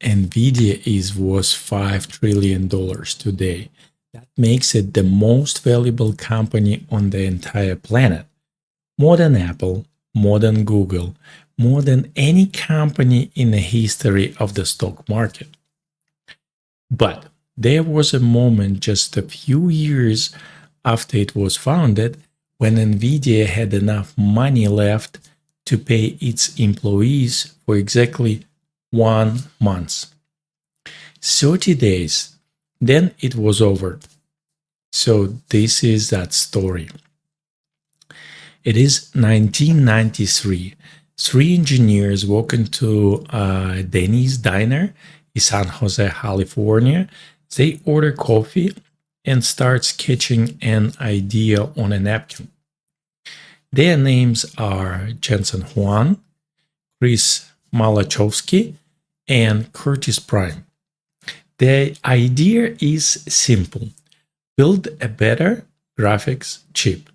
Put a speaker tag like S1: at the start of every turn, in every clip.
S1: Nvidia is worth $5 trillion today. That makes it the most valuable company on the entire planet. More than Apple, more than Google, more than any company in the history of the stock market. But there was a moment just a few years after it was founded when Nvidia had enough money left to pay its employees for exactly 1 month. 30 days, then it was over. So this is that story. It is 1993. Three engineers walk into Denny's diner in San Jose, California. They order coffee and start sketching an idea on a napkin. Their names are Jensen Huang, Chris Malachowski, and Curtis Prime. The idea is simple. Build a better graphics chip.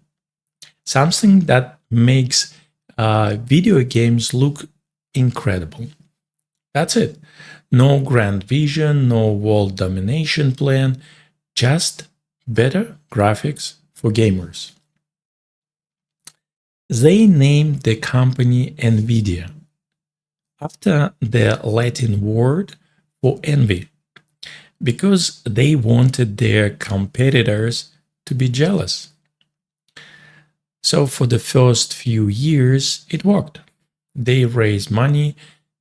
S1: Something that makes video games look incredible. That's it. No grand vision, no world domination plan, just better graphics for gamers. They named the company Nvidia after the Latin word for envy, because they wanted their competitors to be jealous. So for the first few years, it worked. They raised money,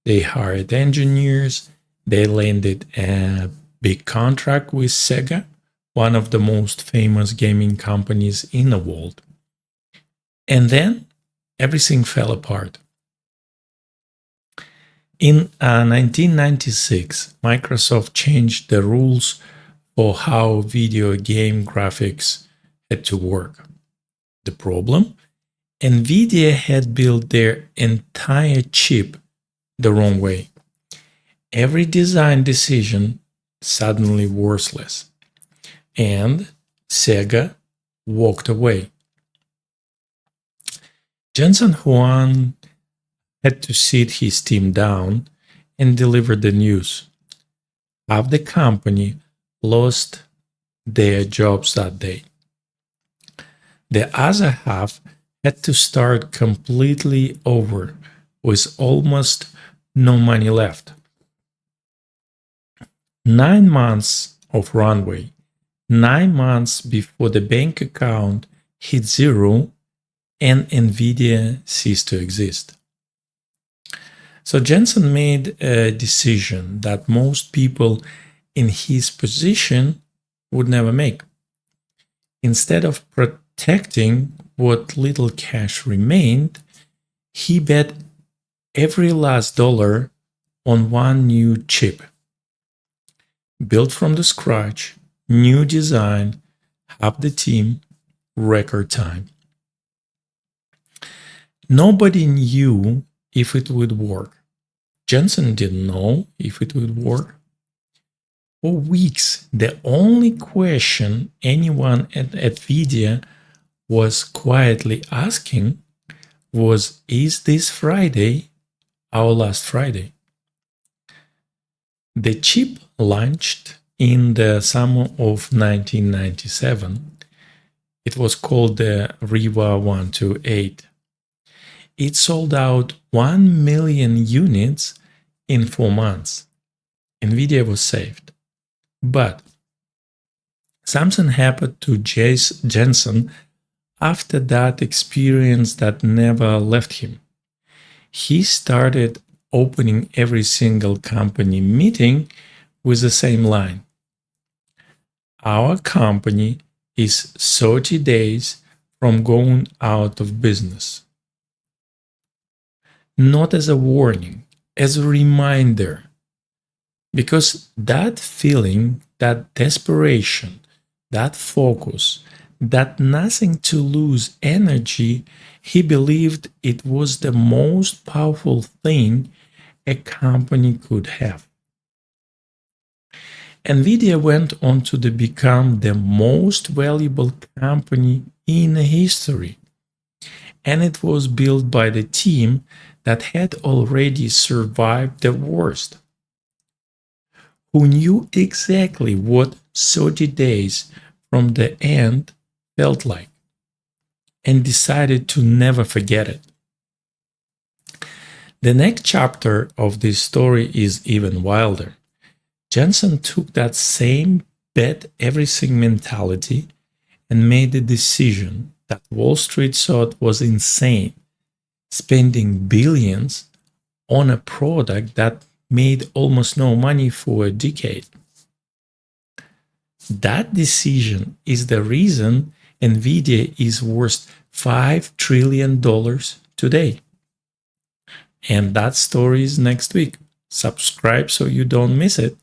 S1: they hired engineers, they landed a big contract with Sega, one of the most famous gaming companies in the world. And then everything fell apart. In 1996, Microsoft changed the rules for how video game graphics had to work. The problem? Nvidia had built their entire chip the wrong way. Every design decision suddenly worthless. And Sega walked away. Jensen Huang had to sit his team down and deliver the news. Half the company lost their jobs that day. The other half had to start completely over with almost no money left. 9 months of runway, 9 months before the bank account hit zero and Nvidia ceased to exist. So Jensen made a decision that most people in his position would never make. Instead of protecting what little cash remained, he bet every last dollar on one new chip. Built from the scratch, new design, half the team, record time. Nobody knew if it would work. Jensen didn't know if it would work. For weeks, the only question anyone at NVIDIA was quietly asking was, is this Friday our last Friday? The chip launched in the summer of 1997. It was called the RIVA 128. It sold out 1 million units in 4 months. Nvidia was saved. But something happened to Jensen after that experience that never left him. He started opening every single company meeting with the same line. Our company is 30 days from going out of business. Not as a warning, as a reminder. Because that feeling, that desperation, that focus, that nothing to lose energy, he believed it was the most powerful thing a company could have. Nvidia went on to become the most valuable company in history. And it was built by the team that had already survived the worst. who knew exactly what 30 days from the end felt like and decided to never forget it. The next chapter of this story is even wilder. Jensen took that same bet everything mentality and made a decision that Wall Street thought was insane, spending billions on a product that made almost no money for a decade. That decision is the reason Nvidia is worth $5 trillion today. And that story is next week. Subscribe so you don't miss it.